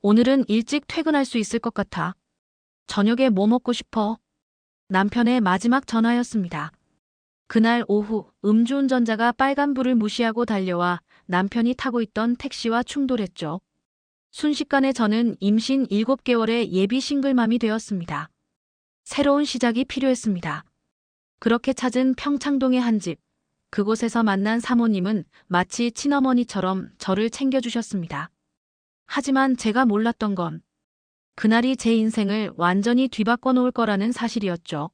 오늘은 일찍 퇴근할 수 있을 것 같아. 저녁에 뭐 먹고 싶어? 남편의 마지막 전화였습니다. 그날 오후 음주운전자가 빨간불을 무시하고 달려와 남편이 타고 있던 택시와 충돌했죠. 순식간에 저는 임신 7개월의 예비 싱글맘이 되었습니다. 새로운 시작이 필요했습니다. 그렇게 찾은 평창동의 한 집. 그곳에서 만난 사모님은 마치 친어머니처럼 저를 챙겨주셨습니다. 하지만 제가 몰랐던 건 그날이 제 인생을 완전히 뒤바꿔 놓을 거라는 사실이었죠.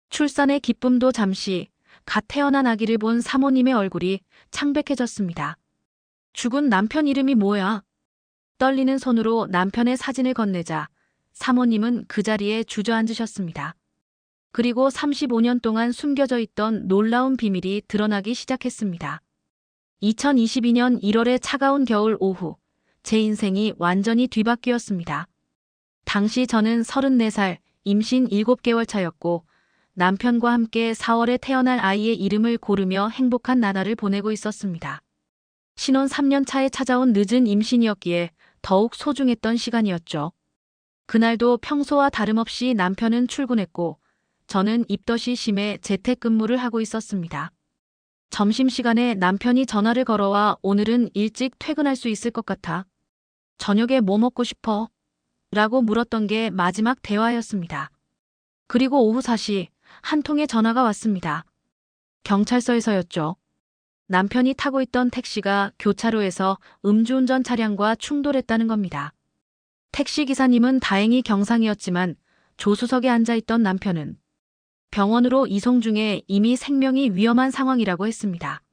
출산의 기쁨도 잠시, 갓 태어난 아기를 본 사모님의 얼굴이 창백해졌습니다. 죽은 남편 이름이 뭐야? 떨리는 손으로 남편의 사진을 건네자 사모님은 그 자리에 주저앉으셨습니다. 그리고 35년 동안 숨겨져 있던 놀라운 비밀이 드러나기 시작했습니다. 2022년 1월의 차가운 겨울 오후, 제 인생이 완전히 뒤바뀌었습니다. 당시 저는 34살, 임신 7개월 차였고 남편과 함께 4월에 태어날 아이의 이름을 고르며 행복한 나날을 보내고 있었습니다. 신혼 3년 차에 찾아온 늦은 임신이었기에 더욱 소중했던 시간이었죠. 그날도 평소와 다름없이 남편은 출근했고 저는 입덧이 심해 재택근무를 하고 있었습니다. 점심시간에 남편이 전화를 걸어와 오늘은 일찍 퇴근할 수 있을 것 같아. 저녁에 뭐 먹고 싶어? 라고 물었던 게 마지막 대화였습니다. 그리고 오후 4시 한 통의 전화가 왔습니다. 경찰서에서였죠. 남편이 타고 있던 택시가 교차로에서 음주운전 차량과 충돌했다는 겁니다. 택시기사님은 다행히 경상이었지만 조수석에 앉아있던 남편은 병원으로 이송 중에 이미 생명이 위험한 상황이라고 했습니다.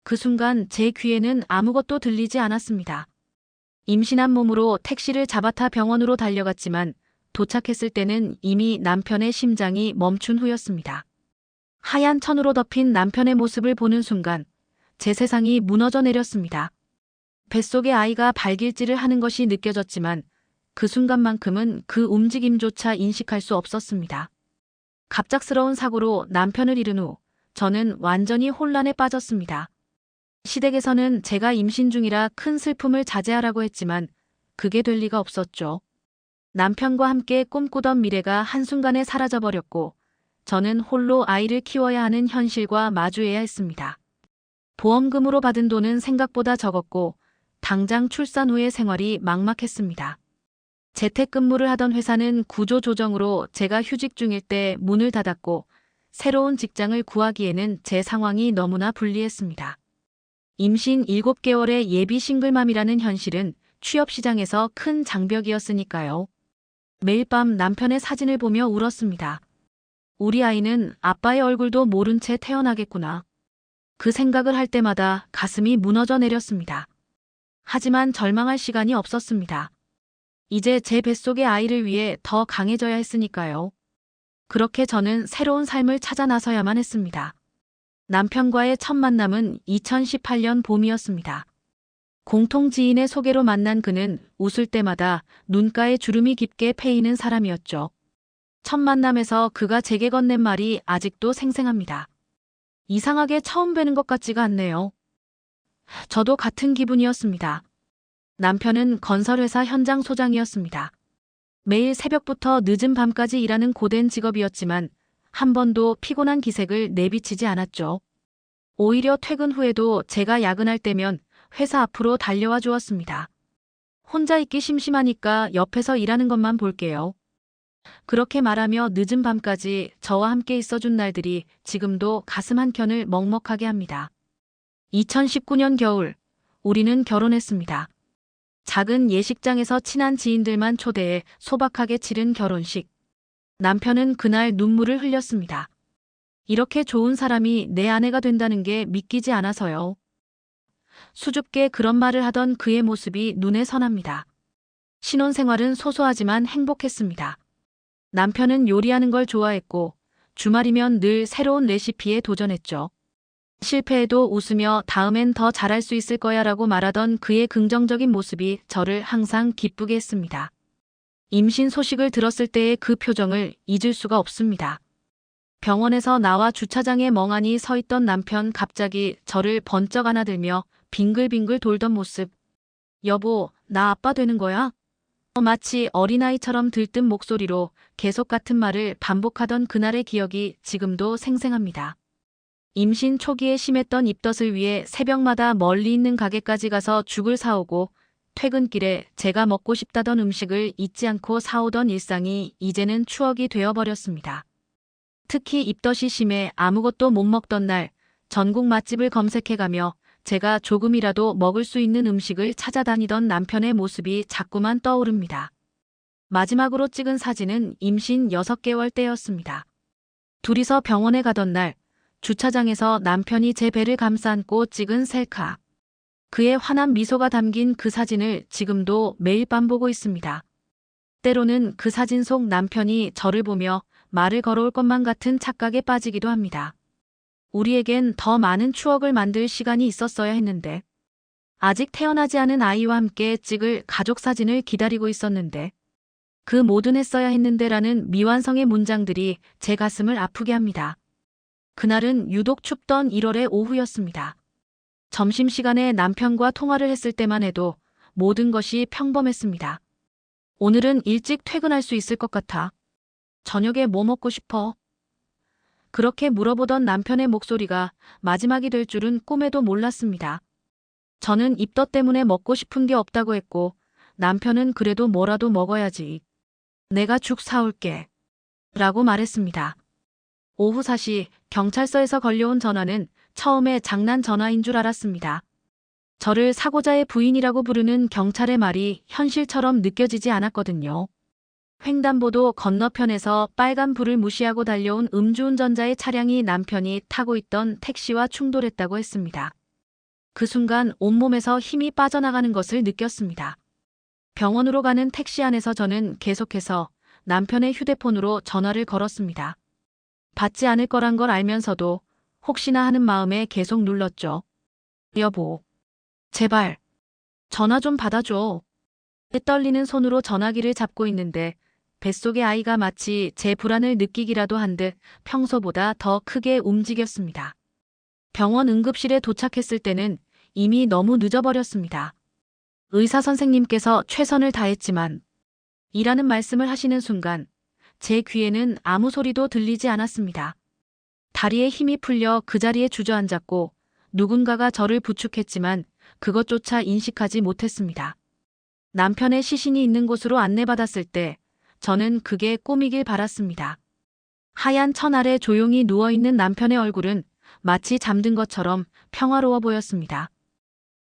그 순간 제 귀에는 아무것도 들리지 않았습니다. 임신한 몸으로 택시를 잡아타 병원으로 달려갔지만 도착했을 때는 이미 남편의 심장이 멈춘 후였습니다. 하얀 천으로 덮인 남편의 모습을 보는 순간 제 세상이 무너져 내렸습니다. 뱃속의 아이가 발길질을 하는 것이 느껴졌지만 그 순간만큼은 그 움직임조차 인식할 수 없었습니다. 갑작스러운 사고로 남편을 잃은 후 저는 완전히 혼란에 빠졌습니다. 시댁에서는 제가 임신 중이라 큰 슬픔을 자제하라고 했지만 그게 될 리가 없었죠. 남편과 함께 꿈꾸던 미래가 한순간에 사라져버렸고 저는 홀로 아이를 키워야 하는 현실과 마주해야 했습니다. 보험금으로 받은 돈은 생각보다 적었고 당장 출산 후의 생활이 막막했습니다. 재택근무를 하던 회사는 구조조정으로 제가 휴직 중일 때 문을 닫았고 새로운 직장을 구하기에는 제 상황이 너무나 불리했습니다. 임신 7개월의 예비 싱글맘이라는 현실은 취업시장에서 큰 장벽이었으니까요. 매일 밤 남편의 사진을 보며 울었습니다. 우리 아이는 아빠의 얼굴도 모른 채 태어나겠구나. 그 생각을 할 때마다 가슴이 무너져 내렸습니다. 하지만 절망할 시간이 없었습니다. 이제 제 뱃속의 아이를 위해 더 강해져야 했으니까요. 그렇게 저는 새로운 삶을 찾아 나서야만 했습니다. 남편과의 첫 만남은 2018년 봄이었습니다. 공통 지인의 소개로 만난 그는 웃을 때마다 눈가에 주름이 깊게 패이는 사람이었죠. 첫 만남에서 그가 제게 건넨 말이 아직도 생생합니다. 이상하게 처음 뵈는 것 같지가 않네요. 저도 같은 기분이었습니다. 남편은 건설회사 현장 소장이었습니다. 매일 새벽부터 늦은 밤까지 일하는 고된 직업이었지만 한 번도 피곤한 기색을 내비치지 않았죠. 오히려 퇴근 후에도 제가 야근할 때면 회사 앞으로 달려와 주었습니다. 혼자 있기 심심하니까 옆에서 일하는 것만 볼게요. 그렇게 말하며 늦은 밤까지 저와 함께 있어준 날들이 지금도 가슴 한켠을 먹먹하게 합니다. 2019년 겨울, 우리는 결혼했습니다. 작은 예식장에서 친한 지인들만 초대해 소박하게 치른 결혼식. 남편은 그날 눈물을 흘렸습니다. 이렇게 좋은 사람이 내 아내가 된다는 게 믿기지 않아서요. 수줍게 그런 말을 하던 그의 모습이 눈에 선합니다. 신혼생활은 소소하지만 행복했습니다. 남편은 요리하는 걸 좋아했고 주말이면 늘 새로운 레시피에 도전했죠. 실패해도 웃으며 다음엔 더 잘할 수 있을 거야 라고 말하던 그의 긍정적인 모습이 저를 항상 기쁘게 했습니다. 임신 소식을 들었을 때의 그 표정을 잊을 수가 없습니다. 병원에서 나와 주차장에 멍하니 서 있던 남편 갑자기 저를 번쩍 안아들며 빙글빙글 돌던 모습. 여보, 나 아빠 되는 거야? 마치 어린아이처럼 들뜬 목소리로 계속 같은 말을 반복하던 그날의 기억이 지금도 생생합니다. 임신 초기에 심했던 입덧을 위해 새벽마다 멀리 있는 가게까지 가서 죽을 사오고 퇴근길에 제가 먹고 싶다던 음식을 잊지 않고 사오던 일상이 이제는 추억이 되어버렸습니다. 특히 입덧이 심해 아무것도 못 먹던 날 전국 맛집을 검색해가며 제가 조금이라도 먹을 수 있는 음식을 찾아다니던 남편의 모습이 자꾸만 떠오릅니다. 마지막으로 찍은 사진은 임신 6개월 때였습니다. 둘이서 병원에 가던 날 주차장에서 남편이 제 배를 감싸 안고 찍은 셀카. 그의 환한 미소가 담긴 그 사진을 지금도 매일 밤 보고 있습니다. 때로는 그 사진 속 남편이 저를 보며 말을 걸어올 것만 같은 착각에 빠지기도 합니다. 우리에겐 더 많은 추억을 만들 시간이 있었어야 했는데, 아직 태어나지 않은 아이와 함께 찍을 가족 사진을 기다리고 있었는데, 그 뭐든 했어야 했는데라는 미완성의 문장들이 제 가슴을 아프게 합니다. 그날은 유독 춥던 1월의 오후였습니다. 점심시간에 남편과 통화를 했을 때만 해도 모든 것이 평범했습니다. 오늘은 일찍 퇴근할 수 있을 것 같아. 저녁에 뭐 먹고 싶어? 그렇게 물어보던 남편의 목소리가 마지막이 될 줄은 꿈에도 몰랐습니다. 저는 입덧 때문에 먹고 싶은 게 없다고 했고 남편은 그래도 뭐라도 먹어야지. 내가 죽 사올게. 라고 말했습니다. 오후 4시 경찰서에서 걸려온 전화는 처음에 장난 전화인 줄 알았습니다. 저를 사고자의 부인이라고 부르는 경찰의 말이 현실처럼 느껴지지 않았거든요. 횡단보도 건너편에서 빨간 불을 무시하고 달려온 음주운전자의 차량이 남편이 타고 있던 택시와 충돌했다고 했습니다. 그 순간 온몸에서 힘이 빠져나가는 것을 느꼈습니다. 병원으로 가는 택시 안에서 저는 계속해서 남편의 휴대폰으로 전화를 걸었습니다. 받지 않을 거란 걸 알면서도 혹시나 하는 마음에 계속 눌렀죠. 여보, 제발 전화 좀 받아줘. 떨리는 손으로 전화기를 잡고 있는데 뱃속의 아이가 마치 제 불안을 느끼기라도 한 듯 평소보다 더 크게 움직였습니다. 병원 응급실에 도착했을 때는 이미 너무 늦어버렸습니다. 의사 선생님께서 최선을 다했지만 이라는 말씀을 하시는 순간 제 귀에는 아무 소리도 들리지 않았습니다. 다리에 힘이 풀려 그 자리에 주저앉았고 누군가가 저를 부축했지만 그것조차 인식하지 못했습니다. 남편의 시신이 있는 곳으로 안내받았을 때 저는 그게 꿈이길 바랐습니다. 하얀 천 아래 조용히 누워있는 남편의 얼굴은 마치 잠든 것처럼 평화로워 보였습니다.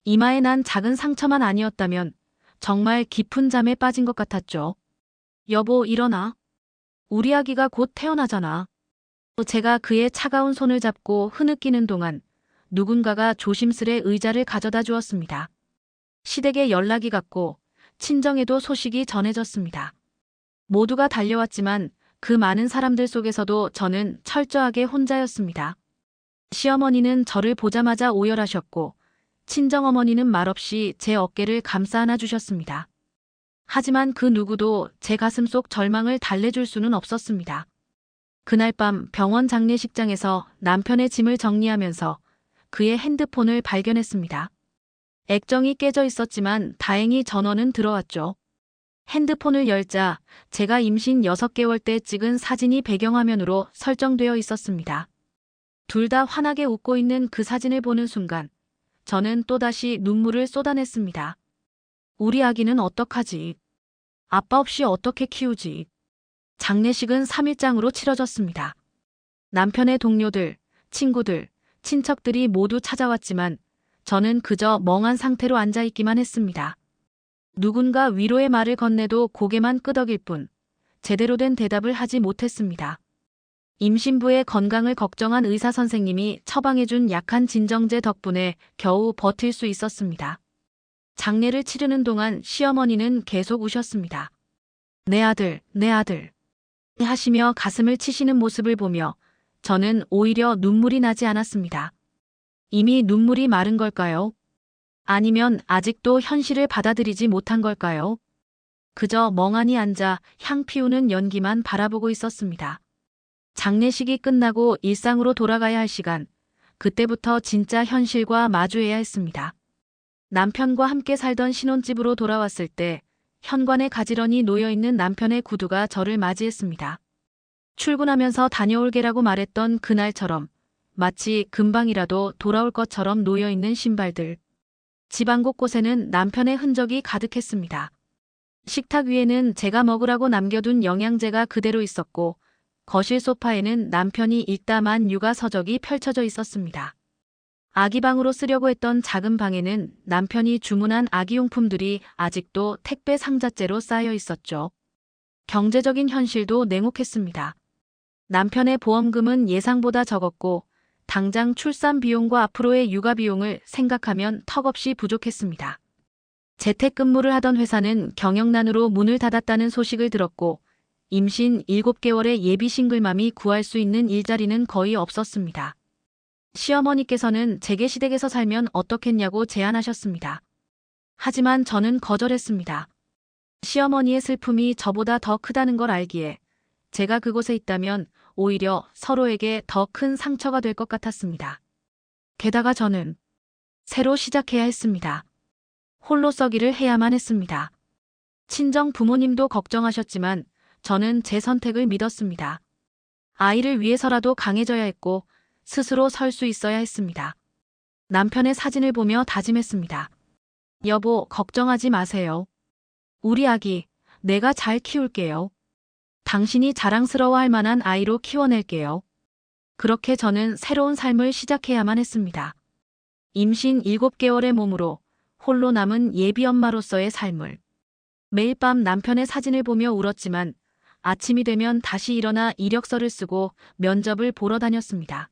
이마에 난 작은 상처만 아니었다면 정말 깊은 잠에 빠진 것 같았죠. 여보, 일어나. 우리 아기가 곧 태어나잖아. 제가 그의 차가운 손을 잡고 흐느끼는 동안 누군가가 조심스레 의자를 가져다 주었습니다. 시댁에 연락이 갔고 친정에도 소식이 전해졌습니다. 모두가 달려왔지만 그 많은 사람들 속에서도 저는 철저하게 혼자였습니다. 시어머니는 저를 보자마자 오열하셨고 친정어머니는 말없이 제 어깨를 감싸 안아주셨습니다. 하지만 그 누구도 제 가슴 속 절망을 달래줄 수는 없었습니다. 그날 밤 병원 장례식장에서 남편의 짐을 정리하면서 그의 핸드폰을 발견했습니다. 액정이 깨져 있었지만 다행히 전원은 들어왔죠. 핸드폰을 열자 제가 임신 6개월 때 찍은 사진이 배경화면으로 설정되어 있었습니다. 둘 다 환하게 웃고 있는 그 사진을 보는 순간 저는 또다시 눈물을 쏟아냈습니다. 우리 아기는 어떡하지? 아빠 없이 어떻게 키우지? 장례식은 3일장으로 치러졌습니다. 남편의 동료들, 친구들, 친척들이 모두 찾아왔지만 저는 그저 멍한 상태로 앉아있기만 했습니다. 누군가 위로의 말을 건네도 고개만 끄덕일 뿐 제대로 된 대답을 하지 못했습니다. 임신부의 건강을 걱정한 의사 선생님이 처방해준 약한 진정제 덕분에 겨우 버틸 수 있었습니다. 장례를 치르는 동안 시어머니는 계속 우셨습니다. 내 아들, 내 아들 하시며 가슴을 치시는 모습을 보며 저는 오히려 눈물이 나지 않았습니다. 이미 눈물이 마른 걸까요? 아니면 아직도 현실을 받아들이지 못한 걸까요? 그저 멍하니 앉아 향 피우는 연기만 바라보고 있었습니다. 장례식이 끝나고 일상으로 돌아가야 할 시간, 그때부터 진짜 현실과 마주해야 했습니다. 남편과 함께 살던 신혼집으로 돌아왔을 때 현관에 가지런히 놓여있는 남편의 구두가 저를 맞이했습니다. 출근하면서 다녀올게라고 말했던 그날처럼 마치 금방이라도 돌아올 것처럼 놓여있는 신발들. 집안 곳곳에는 남편의 흔적이 가득했습니다. 식탁 위에는 제가 먹으라고 남겨둔 영양제가 그대로 있었고 거실 소파에는 남편이 읽다 만 육아 서적이 펼쳐져 있었습니다. 아기방으로 쓰려고 했던 작은 방에는 남편이 주문한 아기용품들이 아직도 택배 상자째로 쌓여 있었죠. 경제적인 현실도 냉혹했습니다. 남편의 보험금은 예상보다 적었고 당장 출산 비용과 앞으로의 육아 비용을 생각하면 턱없이 부족했습니다. 재택근무를 하던 회사는 경영난으로 문을 닫았다는 소식을 들었고 임신 7개월의 예비 싱글맘이 구할 수 있는 일자리는 거의 없었습니다. 시어머니께서는 재계시댁에서 살면 어떻겠냐고 제안하셨습니다. 하지만 저는 거절했습니다. 시어머니의 슬픔이 저보다 더 크다는 걸 알기에 제가 그곳에 있다면 오히려 서로에게 더 큰 상처가 될 것 같았습니다. 게다가 저는 새로 시작해야 했습니다. 홀로 서기를 해야만 했습니다. 친정 부모님도 걱정하셨지만 저는 제 선택을 믿었습니다. 아이를 위해서라도 강해져야 했고 스스로 설 수 있어야 했습니다. 남편의 사진을 보며 다짐했습니다. 여보, 걱정하지 마세요. 우리 아기, 내가 잘 키울게요. 당신이 자랑스러워할 만한 아이로 키워낼게요. 그렇게 저는 새로운 삶을 시작해야만 했습니다. 임신 7개월의 몸으로 홀로 남은 예비 엄마로서의 삶을. 매일 밤 남편의 사진을 보며 울었지만 아침이 되면 다시 일어나 이력서를 쓰고 면접을 보러 다녔습니다.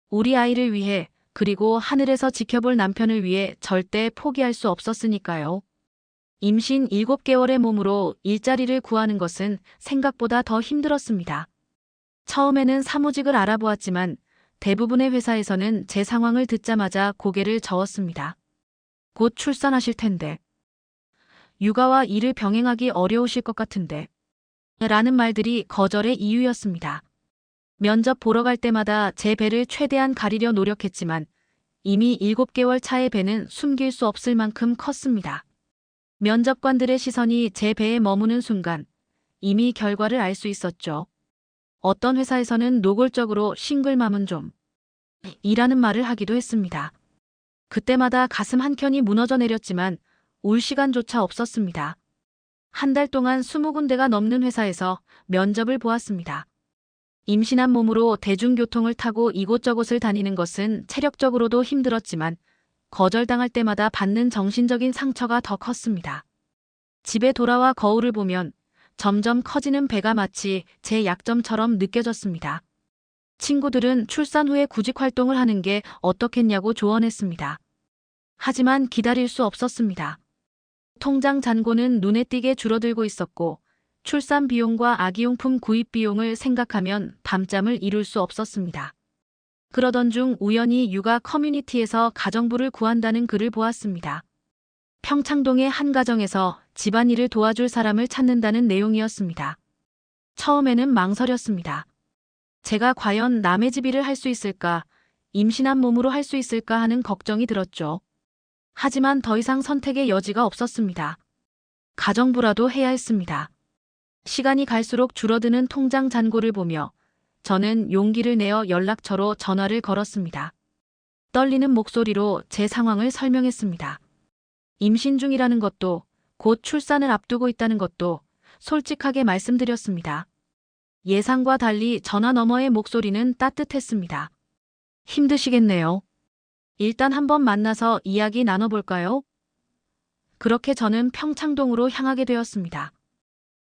우리 아이를 위해 그리고 하늘에서 지켜볼 남편을 위해 절대 포기할 수 없었으니까요. 임신 7개월의 몸으로 일자리를 구하는 것은 생각보다 더 힘들었습니다. 처음에는 사무직을 알아보았지만 대부분의 회사에서는 제 상황을 듣자마자 고개를 저었습니다. 곧 출산하실 텐데. 육아와 일을 병행하기 어려우실 것 같은데. 라는 말들이 거절의 이유였습니다. 면접 보러 갈 때마다 제 배를 최대한 가리려 노력했지만 이미 7개월 차의 배는 숨길 수 없을 만큼 컸습니다. 면접관들의 시선이 제 배에 머무는 순간 이미 결과를 알 수 있었죠. 어떤 회사에서는 노골적으로 싱글맘은 좀 이라는 말을 하기도 했습니다. 그때마다 가슴 한켠이 무너져 내렸지만 울 시간조차 없었습니다. 한 달 동안 20군데가 넘는 회사에서 면접을 보았습니다. 임신한 몸으로 대중교통을 타고 이곳저곳을 다니는 것은 체력적으로도 힘들었지만 거절당할 때마다 받는 정신적인 상처가 더 컸습니다. 집에 돌아와 거울을 보면 점점 커지는 배가 마치 제 약점처럼 느껴졌습니다. 친구들은 출산 후에 구직 활동을 하는 게 어떻겠냐고 조언했습니다. 하지만 기다릴 수 없었습니다. 통장 잔고는 눈에 띄게 줄어들고 있었고 출산 비용과 아기용품 구입 비용을 생각하면 밤잠을 이룰 수 없었습니다. 그러던 중 우연히 육아 커뮤니티에서 가정부를 구한다는 글을 보았습니다. 평창동의 한 가정에서 집안일을 도와줄 사람을 찾는다는 내용이었습니다. 처음에는 망설였습니다. 제가 과연 남의 집 일을 할 수 있을까, 임신한 몸으로 할 수 있을까 하는 걱정이 들었죠. 하지만 더 이상 선택의 여지가 없었습니다. 가정부라도 해야 했습니다. 시간이 갈수록 줄어드는 통장 잔고를 보며 저는 용기를 내어 연락처로 전화를 걸었습니다. 떨리는 목소리로 제 상황을 설명했습니다. 임신 중이라는 것도 곧 출산을 앞두고 있다는 것도 솔직하게 말씀드렸습니다. 예상과 달리 전화 너머의 목소리는 따뜻했습니다. 힘드시겠네요. 일단 한번 만나서 이야기 나눠볼까요? 그렇게 저는 평창동으로 향하게 되었습니다.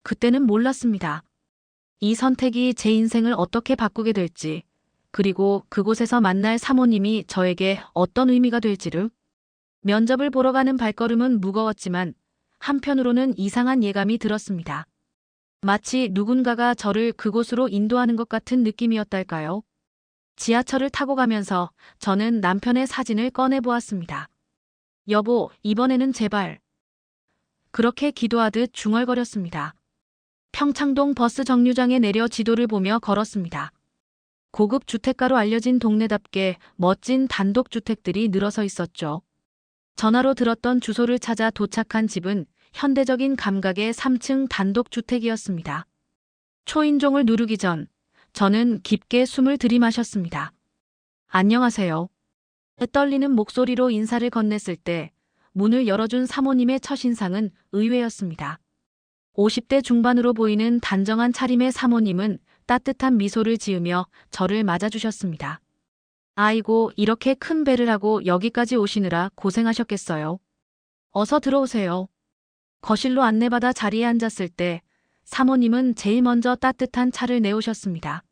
그때는 몰랐습니다. 이 선택이 제 인생을 어떻게 바꾸게 될지, 그리고 그곳에서 만날 사모님이 저에게 어떤 의미가 될지를. 면접을 보러 가는 발걸음은 무거웠지만 한편으로는 이상한 예감이 들었습니다. 마치 누군가가 저를 그곳으로 인도하는 것 같은 느낌이었달까요? 지하철을 타고 가면서 저는 남편의 사진을 꺼내보았습니다. 여보, 이번에는 제발. 그렇게 기도하듯 중얼거렸습니다. 평창동 버스 정류장에 내려 지도를 보며 걸었습니다. 고급 주택가로 알려진 동네답게 멋진 단독주택들이 늘어서 있었죠. 전화로 들었던 주소를 찾아 도착한 집은 현대적인 감각의 3층 단독주택이었습니다. 초인종을 누르기 전 저는 깊게 숨을 들이마셨습니다. 안녕하세요. 떨리는 목소리로 인사를 건넸을 때 문을 열어준 사모님의 첫인상은 의외였습니다. 50대 중반으로 보이는 단정한 차림의 사모님은 따뜻한 미소를 지으며 저를 맞아주셨습니다. 아이고, 이렇게 큰 배를 하고 여기까지 오시느라 고생하셨겠어요. 어서 들어오세요. 거실로 안내받아 자리에 앉았을 때 사모님은 제일 먼저 따뜻한 차를 내오셨습니다.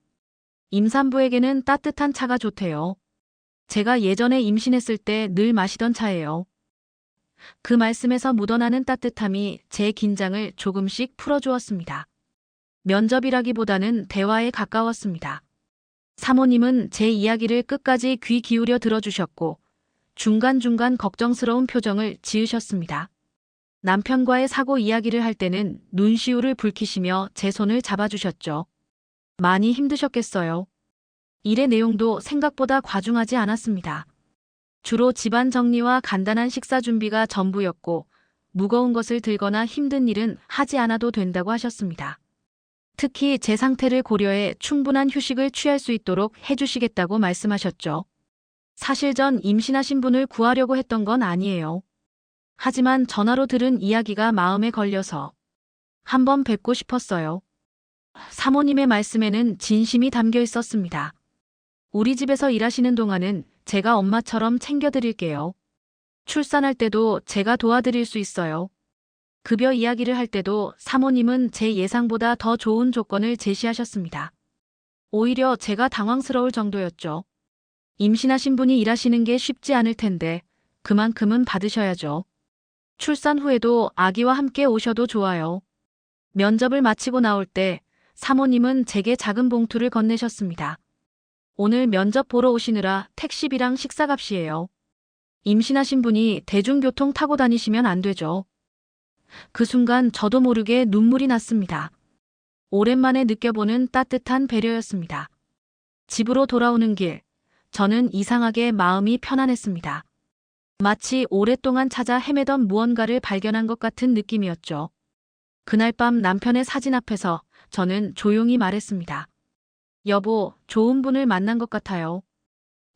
임산부에게는 따뜻한 차가 좋대요. 제가 예전에 임신했을 때 늘 마시던 차예요. 그 말씀에서 묻어나는 따뜻함이 제 긴장을 조금씩 풀어주었습니다. 면접이라기보다는 대화에 가까웠습니다. 사모님은 제 이야기를 끝까지 귀 기울여 들어주셨고 중간중간 걱정스러운 표정을 지으셨습니다. 남편과의 사고 이야기를 할 때는 눈시울을 붉히시며 제 손을 잡아주셨죠. 많이 힘드셨겠어요. 일의 내용도 생각보다 과중하지 않았습니다. 주로 집안 정리와 간단한 식사 준비가 전부였고 무거운 것을 들거나 힘든 일은 하지 않아도 된다고 하셨습니다. 특히 제 상태를 고려해 충분한 휴식을 취할 수 있도록 해주시겠다고 말씀하셨죠. 사실 전 임신하신 분을 구하려고 했던 건 아니에요. 하지만 전화로 들은 이야기가 마음에 걸려서 한번 뵙고 싶었어요. 사모님의 말씀에는 진심이 담겨 있었습니다. 우리 집에서 일하시는 동안은 제가 엄마처럼 챙겨드릴게요. 출산할 때도 제가 도와드릴 수 있어요. 급여 이야기를 할 때도 사모님은 제 예상보다 더 좋은 조건을 제시하셨습니다. 오히려 제가 당황스러울 정도였죠. 임신하신 분이 일하시는 게 쉽지 않을 텐데 그만큼은 받으셔야죠. 출산 후에도 아기와 함께 오셔도 좋아요. 면접을 마치고 나올 때 사모님은 제게 작은 봉투를 건네셨습니다. 오늘 면접 보러 오시느라 택시비랑 식사값이에요. 임신하신 분이 대중교통 타고 다니시면 안 되죠. 그 순간 저도 모르게 눈물이 났습니다. 오랜만에 느껴보는 따뜻한 배려였습니다. 집으로 돌아오는 길, 저는 이상하게 마음이 편안했습니다. 마치 오랫동안 찾아 헤매던 무언가를 발견한 것 같은 느낌이었죠. 그날 밤 남편의 사진 앞에서 저는 조용히 말했습니다. 여보, 좋은 분을 만난 것 같아요.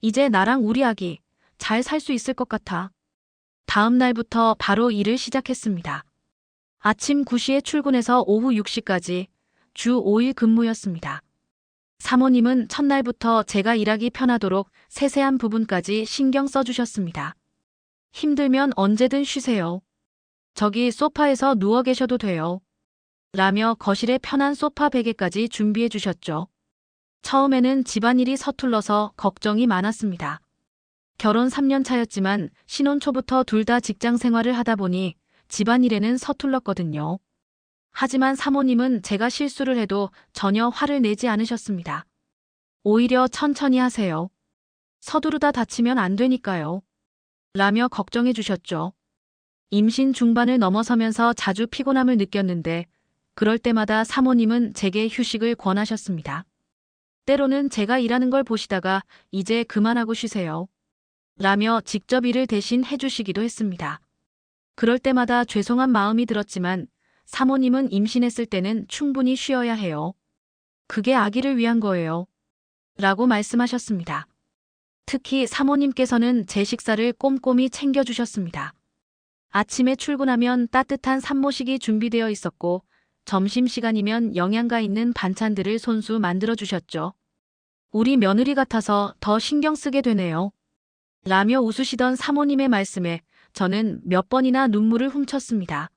이제 나랑 우리 아기 잘 살 수 있을 것 같아. 다음 날부터 바로 일을 시작했습니다. 아침 9시에 출근해서 오후 6시까지 주 5일 근무였습니다. 사모님은 첫날부터 제가 일하기 편하도록 세세한 부분까지 신경 써주셨습니다. 힘들면 언제든 쉬세요. 저기 소파에서 누워 계셔도 돼요. 라며 거실에 편한 소파 베개까지 준비해 주셨죠. 처음에는 집안일이 서툴러서 걱정이 많았습니다. 결혼 3년 차였지만 신혼 초부터 둘 다 직장 생활을 하다 보니 집안일에는 서툴렀거든요. 하지만 사모님은 제가 실수를 해도 전혀 화를 내지 않으셨습니다. 오히려 천천히 하세요. 서두르다 다치면 안 되니까요. 라며 걱정해 주셨죠. 임신 중반을 넘어서면서 자주 피곤함을 느꼈는데 그럴 때마다 사모님은 제게 휴식을 권하셨습니다. 때로는 제가 일하는 걸 보시다가 이제 그만하고 쉬세요. 라며 직접 일을 대신 해주시기도 했습니다. 그럴 때마다 죄송한 마음이 들었지만 사모님은 임신했을 때는 충분히 쉬어야 해요. 그게 아기를 위한 거예요. 라고 말씀하셨습니다. 특히 사모님께서는 제 식사를 꼼꼼히 챙겨주셨습니다. 아침에 출근하면 따뜻한 산모식이 준비되어 있었고 점심시간이면 영양가 있는 반찬들을 손수 만들어주셨죠. 우리 며느리 같아서 더 신경 쓰게 되네요. 라며 웃으시던 사모님의 말씀에 저는 몇 번이나 눈물을 훔쳤습니다.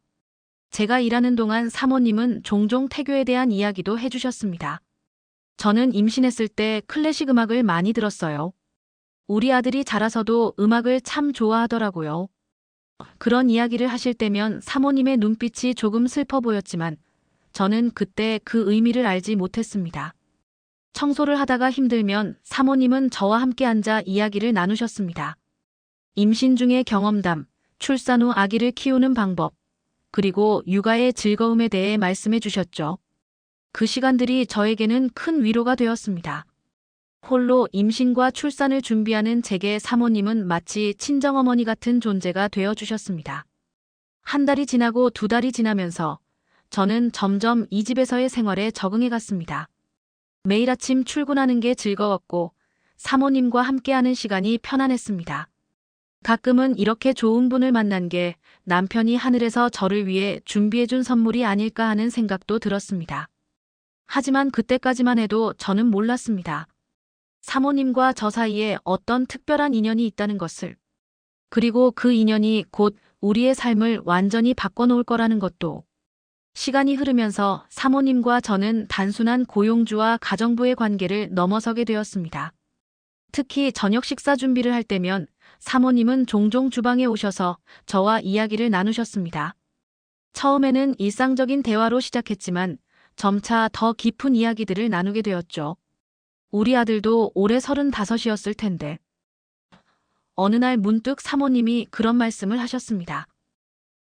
제가 일하는 동안 사모님은 종종 태교에 대한 이야기도 해주셨습니다. 저는 임신했을 때 클래식 음악을 많이 들었어요. 우리 아들이 자라서도 음악을 참 좋아하더라고요. 그런 이야기를 하실 때면 사모님의 눈빛이 조금 슬퍼 보였지만 저는 그때 그 의미를 알지 못했습니다. 청소를 하다가 힘들면 사모님은 저와 함께 앉아 이야기를 나누셨습니다. 임신 중의 경험담, 출산 후 아기를 키우는 방법, 그리고 육아의 즐거움에 대해 말씀해 주셨죠. 그 시간들이 저에게는 큰 위로가 되었습니다. 홀로 임신과 출산을 준비하는 제게 사모님은 마치 친정어머니 같은 존재가 되어 주셨습니다. 한 달이 지나고 두 달이 지나면서 저는 점점 이 집에서의 생활에 적응해 갔습니다. 매일 아침 출근하는 게 즐거웠고 사모님과 함께하는 시간이 편안했습니다. 가끔은 이렇게 좋은 분을 만난 게 남편이 하늘에서 저를 위해 준비해준 선물이 아닐까 하는 생각도 들었습니다. 하지만 그때까지만 해도 저는 몰랐습니다. 사모님과 저 사이에 어떤 특별한 인연이 있다는 것을, 그리고 그 인연이 곧 우리의 삶을 완전히 바꿔놓을 거라는 것도. 시간이 흐르면서 사모님과 저는 단순한 고용주와 가정부의 관계를 넘어서게 되었습니다. 특히 저녁 식사 준비를 할 때면 사모님은 종종 주방에 오셔서 저와 이야기를 나누셨습니다. 처음에는 일상적인 대화로 시작했지만 점차 더 깊은 이야기들을 나누게 되었죠. 우리 아들도 올해 35이었을 텐데. 어느 날 문득 사모님이 그런 말씀을 하셨습니다.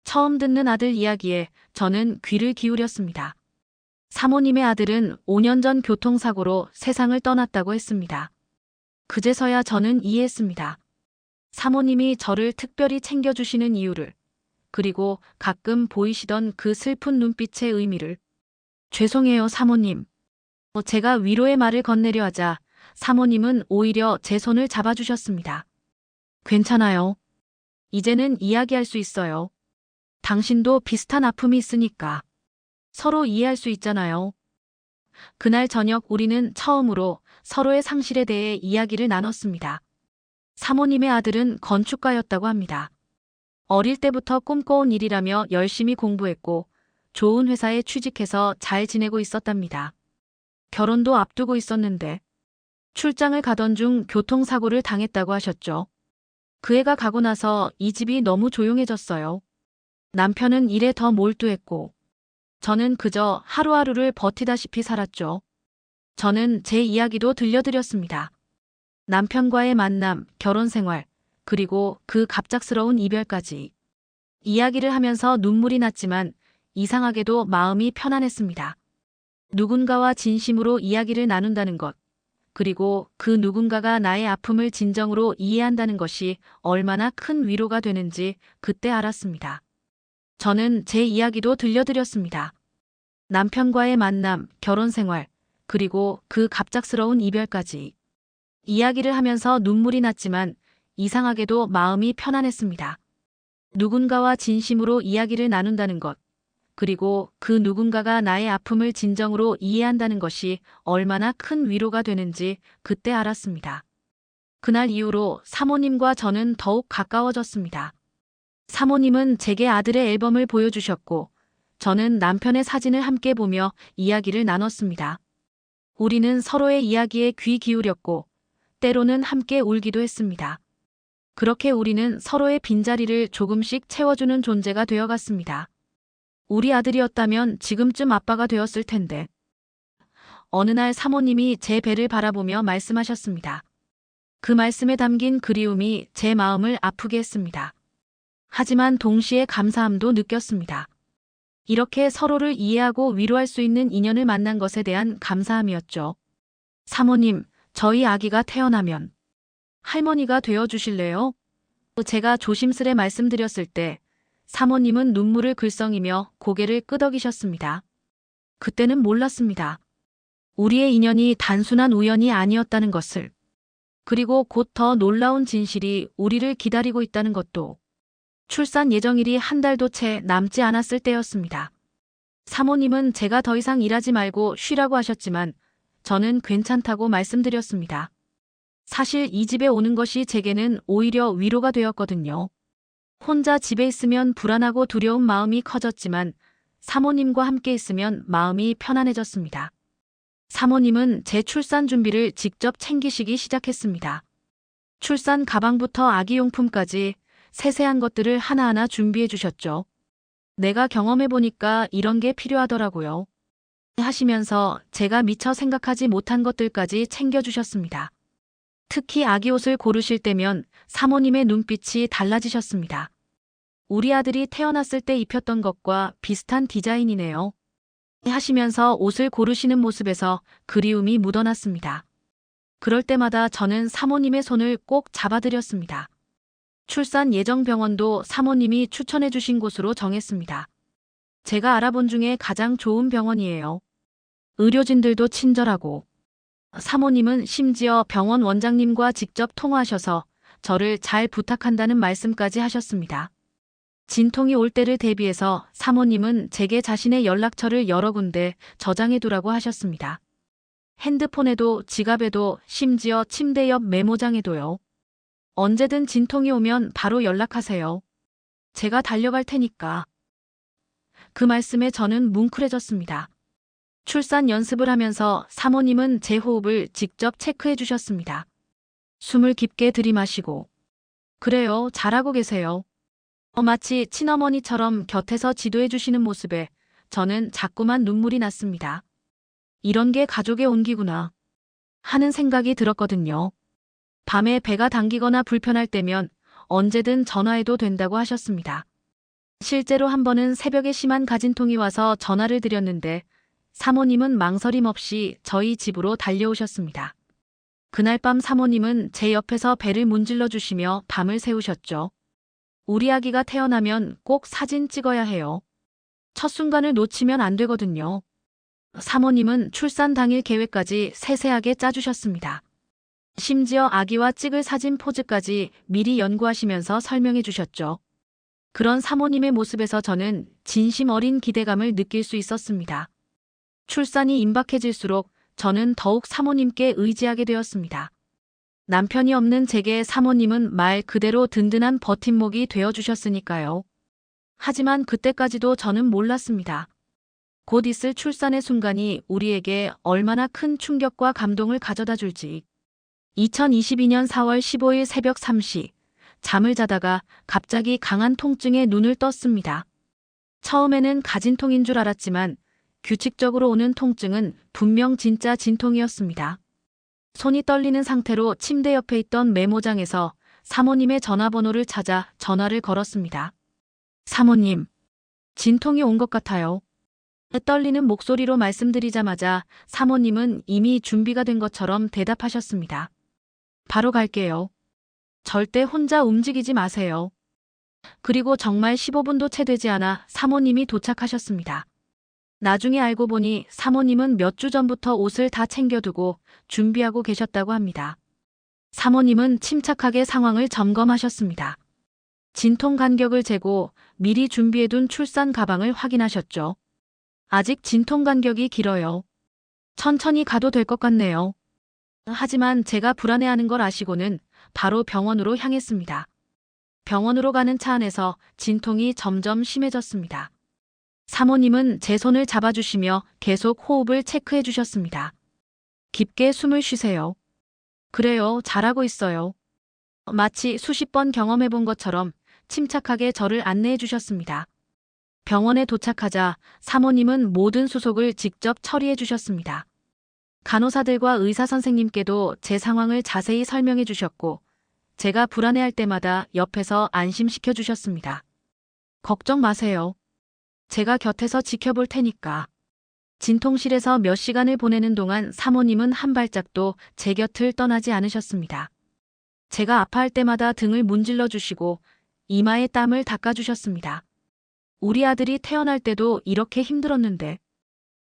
처음 듣는 아들 이야기에 저는 귀를 기울였습니다. 사모님의 아들은 5년 전 교통사고로 세상을 떠났다고 했습니다. 그제서야 저는 이해했습니다. 사모님이 저를 특별히 챙겨주시는 이유를, 그리고 가끔 보이시던 그 슬픈 눈빛의 의미를. 죄송해요, 사모님. 제가 위로의 말을 건네려 하자 사모님은 오히려 제 손을 잡아주셨습니다. 괜찮아요. 이제는 이야기할 수 있어요. 당신도 비슷한 아픔이 있으니까. 서로 이해할 수 있잖아요. 그날 저녁 우리는 처음으로 서로의 상실에 대해 이야기를 나눴습니다. 사모님의 아들은 건축가였다고 합니다. 어릴 때부터 꿈꿔온 일이라며 열심히 공부했고 좋은 회사에 취직해서 잘 지내고 있었답니다. 결혼도 앞두고 있었는데 출장을 가던 중 교통사고를 당했다고 하셨죠. 그 애가 가고 나서 이 집이 너무 조용해졌어요. 남편은 일에 더 몰두했고 저는 그저 하루하루를 버티다시피 살았죠. 저는 제 이야기도 들려드렸습니다. 남편과의 만남, 결혼 생활, 그리고 그 갑작스러운 이별까지. 이야기를 하면서 눈물이 났지만 이상하게도 마음이 편안했습니다. 누군가와 진심으로 이야기를 나눈다는 것, 그리고 그 누군가가 나의 아픔을 진정으로 이해한다는 것이 얼마나 큰 위로가 되는지 그때 알았습니다. 저는 제 이야기도 들려드렸습니다. 남편과의 만남, 결혼 생활, 그리고 그 갑작스러운 이별까지. 이야기를 하면서 눈물이 났지만 이상하게도 마음이 편안했습니다. 누군가와 진심으로 이야기를 나눈다는 것, 그리고 그 누군가가 나의 아픔을 진정으로 이해한다는 것이 얼마나 큰 위로가 되는지 그때 알았습니다. 그날 이후로 사모님과 저는 더욱 가까워졌습니다. 사모님은 제게 아들의 앨범을 보여주셨고 저는 남편의 사진을 함께 보며 이야기를 나눴습니다. 우리는 서로의 이야기에 귀 기울였고 때로는 함께 울기도 했습니다. 그렇게 우리는 서로의 빈자리를 조금씩 채워주는 존재가 되어갔습니다. 우리 아들이었다면 지금쯤 아빠가 되었을 텐데. 어느 날 사모님이 제 배를 바라보며 말씀하셨습니다. 그 말씀에 담긴 그리움이 제 마음을 아프게 했습니다. 하지만 동시에 감사함도 느꼈습니다. 이렇게 서로를 이해하고 위로할 수 있는 인연을 만난 것에 대한 감사함이었죠. 사모님, 저희 아기가 태어나면 할머니가 되어주실래요? 제가 조심스레 말씀드렸을 때 사모님은 눈물을 글썽이며 고개를 끄덕이셨습니다. 그때는 몰랐습니다. 우리의 인연이 단순한 우연이 아니었다는 것을. 그리고 곧 더 놀라운 진실이 우리를 기다리고 있다는 것도. 출산 예정일이 한 달도 채 남지 않았을 때였습니다. 사모님은 제가 더 이상 일하지 말고 쉬라고 하셨지만 저는 괜찮다고 말씀드렸습니다. 사실 이 집에 오는 것이 제게는 오히려 위로가 되었거든요. 혼자 집에 있으면 불안하고 두려운 마음이 커졌지만 사모님과 함께 있으면 마음이 편안해졌습니다. 사모님은 제 출산 준비를 직접 챙기시기 시작했습니다. 출산 가방부터 아기용품까지 세세한 것들을 하나하나 준비해 주셨죠. 내가 경험해보니까 이런 게 필요하더라고요. 하시면서 제가 미처 생각하지 못한 것들까지 챙겨주셨습니다. 특히 아기 옷을 고르실 때면 사모님의 눈빛이 달라지셨습니다. 우리 아들이 태어났을 때 입혔던 것과 비슷한 디자인이네요. 하시면서 옷을 고르시는 모습에서 그리움이 묻어났습니다. 그럴 때마다 저는 사모님의 손을 꼭 잡아드렸습니다. 출산 예정 병원도 사모님이 추천해 주신 곳으로 정했습니다. 제가 알아본 중에 가장 좋은 병원이에요. 의료진들도 친절하고 사모님은 심지어 병원 원장님과 직접 통화하셔서 저를 잘 부탁한다는 말씀까지 하셨습니다. 진통이 올 때를 대비해서 사모님은 제게 자신의 연락처를 여러 군데 저장해 두라고 하셨습니다. 핸드폰에도 지갑에도 심지어 침대 옆 메모장에도요. 언제든 진통이 오면 바로 연락하세요. 제가 달려갈 테니까. 그 말씀에 저는 뭉클해졌습니다. 출산 연습을 하면서 사모님은 제 호흡을 직접 체크해 주셨습니다. 숨을 깊게 들이마시고. 그래요, 잘하고 계세요. 마치 친어머니처럼 곁에서 지도해 주시는 모습에 저는 자꾸만 눈물이 났습니다. 이런 게 가족의 온기구나 하는 생각이 들었거든요. 밤에 배가 당기거나 불편할 때면 언제든 전화해도 된다고 하셨습니다. 실제로 한 번은 새벽에 심한 가진통이 와서 전화를 드렸는데 사모님은 망설임 없이 저희 집으로 달려오셨습니다. 그날 밤 사모님은 제 옆에서 배를 문질러 주시며 밤을 새우셨죠. 우리 아기가 태어나면 꼭 사진 찍어야 해요. 첫 순간을 놓치면 안 되거든요. 사모님은 출산 당일 계획까지 세세하게 짜주셨습니다. 심지어 아기와 찍을 사진 포즈까지 미리 연구하시면서 설명해 주셨죠. 그런 사모님의 모습에서 저는 진심 어린 기대감을 느낄 수 있었습니다. 출산이 임박해질수록 저는 더욱 사모님께 의지하게 되었습니다. 남편이 없는 제게 사모님은 말 그대로 든든한 버팀목이 되어주셨으니까요. 하지만 그때까지도 저는 몰랐습니다. 곧 있을 출산의 순간이 우리에게 얼마나 큰 충격과 감동을 가져다 줄지. 2022년 4월 15일 새벽 3시, 잠을 자다가 갑자기 강한 통증에 눈을 떴습니다. 처음에는 가진통인 줄 알았지만 규칙적으로 오는 통증은 분명 진짜 진통이었습니다. 손이 떨리는 상태로 침대 옆에 있던 메모장에서 사모님의 전화번호를 찾아 전화를 걸었습니다. 사모님, 진통이 온 것 같아요. 떨리는 목소리로 말씀드리자마자 사모님은 이미 준비가 된 것처럼 대답하셨습니다. 바로 갈게요. 절대 혼자 움직이지 마세요. 그리고 정말 15분도 채 되지 않아 사모님이 도착하셨습니다. 나중에 알고 보니 사모님은 몇 주 전부터 옷을 다 챙겨두고 준비하고 계셨다고 합니다. 사모님은 침착하게 상황을 점검하셨습니다. 진통 간격을 재고 미리 준비해둔 출산 가방을 확인하셨죠. 아직 진통 간격이 길어요. 천천히 가도 될 것 같네요. 하지만 제가 불안해하는 걸 아시고는 바로 병원으로 향했습니다. 병원으로 가는 차 안에서 진통이 점점 심해졌습니다. 사모님은 제 손을 잡아주시며 계속 호흡을 체크해 주셨습니다. 깊게 숨을 쉬세요. 그래요, 잘하고 있어요. 마치 수십 번 경험해 본 것처럼 침착하게 저를 안내해 주셨습니다. 병원에 도착하자 사모님은 모든 수속을 직접 처리해 주셨습니다. 간호사들과 의사 선생님께도 제 상황을 자세히 설명해 주셨고 제가 불안해할 때마다 옆에서 안심시켜 주셨습니다. 걱정 마세요. 제가 곁에서 지켜볼 테니까. 진통실에서 몇 시간을 보내는 동안 사모님은 한 발짝도 제 곁을 떠나지 않으셨습니다. 제가 아파할 때마다 등을 문질러 주시고 이마에 땀을 닦아주셨습니다. 우리 아들이 태어날 때도 이렇게 힘들었는데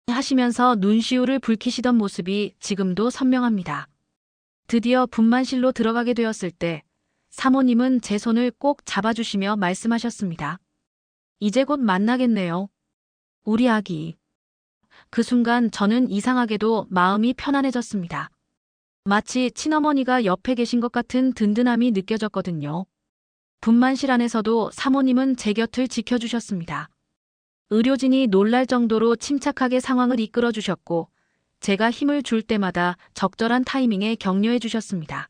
하시면서 눈시울을 붉히시던 모습이 지금도 선명합니다. 드디어 분만실로 들어가게 되었을 때 사모님은 제 손을 꼭 잡아주시며 말씀하셨습니다. 이제 곧 만나겠네요. 우리 아기. 그 순간 저는 이상하게도 마음이 편안해졌습니다. 마치 친어머니가 옆에 계신 것 같은 든든함이 느껴졌거든요. 분만실 안에서도 사모님은 제 곁을 지켜주셨습니다. 의료진이 놀랄 정도로 침착하게 상황을 이끌어 주셨고 제가 힘을 줄 때마다 적절한 타이밍에 격려해 주셨습니다.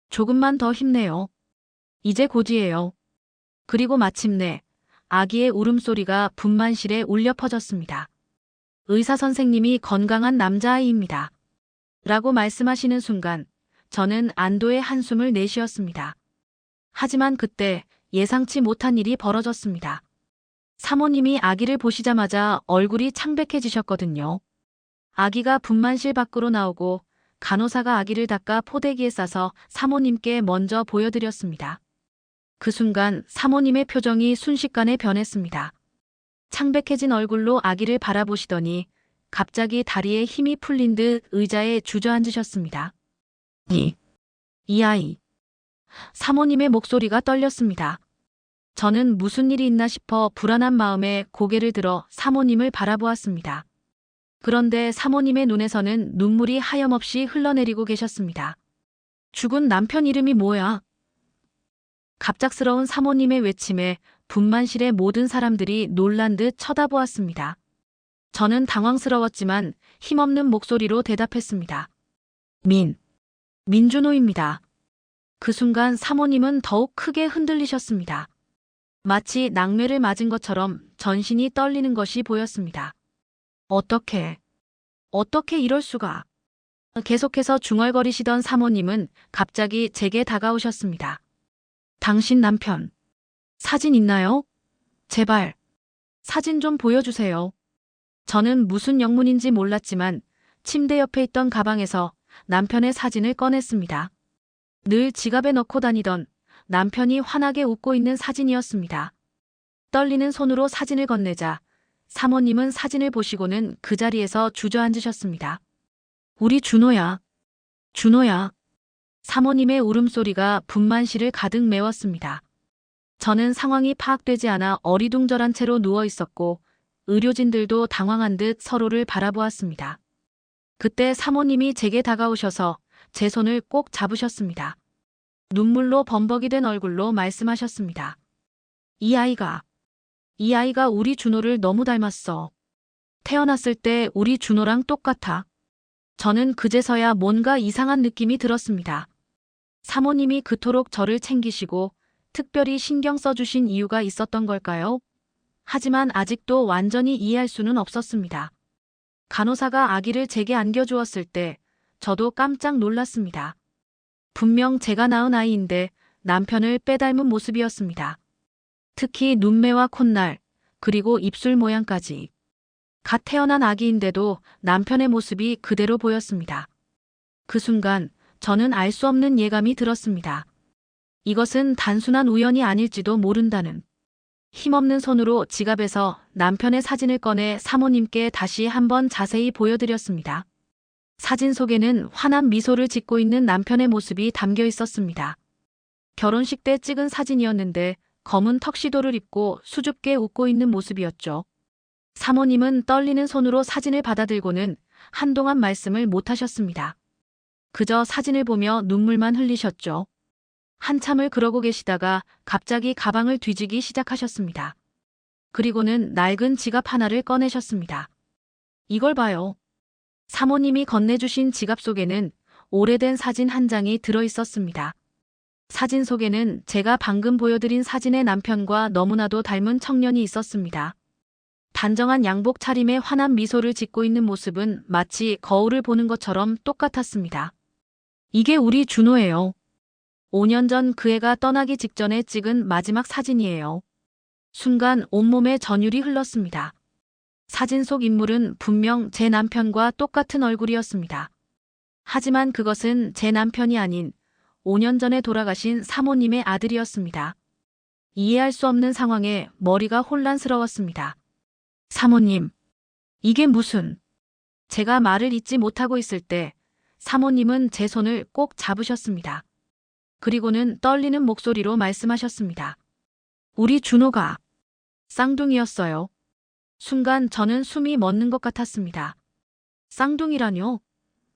조금만 더 힘내요. 이제 곧이에요. 그리고 마침내 아기의 울음소리가 분만실에 울려 퍼졌습니다. 의사 선생님이 건강한 남자아이입니다. 라고 말씀하시는 순간 저는 안도의 한숨을 내쉬었습니다. 하지만 그때 예상치 못한 일이 벌어졌습니다. 사모님이 아기를 보시자마자 얼굴이 창백해지셨거든요. 아기가 분만실 밖으로 나오고 간호사가 아기를 닦아 포대기에 싸서 사모님께 먼저 보여드렸습니다. 그 순간 사모님의 표정이 순식간에 변했습니다. 창백해진 얼굴로 아기를 바라보시더니 갑자기 다리에 힘이 풀린 듯 의자에 주저앉으셨습니다. 이 아이. 사모님의 목소리가 떨렸습니다. 저는 무슨 일이 있나 싶어 불안한 마음에 고개를 들어 사모님을 바라보았습니다. 그런데 사모님의 눈에서는 눈물이 하염없이 흘러내리고 계셨습니다. 죽은 남편 이름이 뭐야? 갑작스러운 사모님의 외침에 분만실의 모든 사람들이 놀란 듯 쳐다보았습니다. 저는 당황스러웠지만 힘없는 목소리로 대답했습니다. 민준호입니다. 그 순간 사모님은 더욱 크게 흔들리셨습니다. 마치 낙뢰를 맞은 것처럼 전신이 떨리는 것이 보였습니다. 어떻게 이럴 수가? 계속해서 중얼거리시던 사모님은 갑자기 제게 다가오셨습니다. 당신 남편, 사진 있나요? 제발, 사진 좀 보여주세요. 저는 무슨 영문인지 몰랐지만 침대 옆에 있던 가방에서 남편의 사진을 꺼냈습니다. 늘 지갑에 넣고 다니던 남편이 환하게 웃고 있는 사진이었습니다. 떨리는 손으로 사진을 건네자 사모님은 사진을 보시고는 그 자리에서 주저앉으셨습니다. 우리 준호야. 사모님의 울음소리가 분만실을 가득 메웠습니다. 저는 상황이 파악되지 않아 어리둥절한 채로 누워 있었고 의료진들도 당황한 듯 서로를 바라보았습니다. 그때 사모님이 제게 다가오셔서 제 손을 꼭 잡으셨습니다. 눈물로 범벅이 된 얼굴로 말씀하셨습니다. 이 아이가 우리 준호를 너무 닮았어. 태어났을 때 우리 준호랑 똑같아. 저는 그제서야 뭔가 이상한 느낌이 들었습니다. 사모님이 그토록 저를 챙기시고 특별히 신경 써주신 이유가 있었던 걸까요? 하지만 아직도 완전히 이해할 수는 없었습니다. 간호사가 아기를 제게 안겨주었을 때 저도 깜짝 놀랐습니다. 분명 제가 낳은 아이인데 남편을 빼닮은 모습이었습니다. 특히 눈매와 콧날, 그리고 입술 모양까지. 갓 태어난 아기인데도 남편의 모습이 그대로 보였습니다. 그 순간 저는 알 수 없는 예감이 들었습니다. 이것은 단순한 우연이 아닐지도 모른다는. 힘없는 손으로 지갑에서 남편의 사진을 꺼내 사모님께 다시 한번 자세히 보여드렸습니다. 사진 속에는 환한 미소를 짓고 있는 남편의 모습이 담겨 있었습니다. 결혼식 때 찍은 사진이었는데 검은 턱시도를 입고 수줍게 웃고 있는 모습이었죠. 사모님은 떨리는 손으로 사진을 받아들고는 한동안 말씀을 못하셨습니다. 그저 사진을 보며 눈물만 흘리셨죠. 한참을 그러고 계시다가 갑자기 가방을 뒤지기 시작하셨습니다. 그리고는 낡은 지갑 하나를 꺼내셨습니다. 이걸 봐요. 사모님이 건네주신 지갑 속에는 오래된 사진 한 장이 들어있었습니다. 사진 속에는 제가 방금 보여드린 사진의 남편과 너무나도 닮은 청년이 있었습니다. 단정한 양복 차림에 환한 미소를 짓고 있는 모습은 마치 거울을 보는 것처럼 똑같았습니다. 이게 우리 준호예요. 5년 전 그 애가 떠나기 직전에 찍은 마지막 사진이에요. 순간 온몸에 전율이 흘렀습니다. 사진 속 인물은 분명 제 남편과 똑같은 얼굴이었습니다. 하지만 그것은 제 남편이 아닌 5년 전에 돌아가신 사모님의 아들이었습니다. 이해할 수 없는 상황에 머리가 혼란스러웠습니다. 사모님, 이게 무슨... 제가 말을 잇지 못하고 있을 때 사모님은 제 손을 꼭 잡으셨습니다. 그리고는 떨리는 목소리로 말씀하셨습니다. 우리 준호가 쌍둥이였어요. 순간 저는 숨이 멎는 것 같았습니다. 쌍둥이라뇨?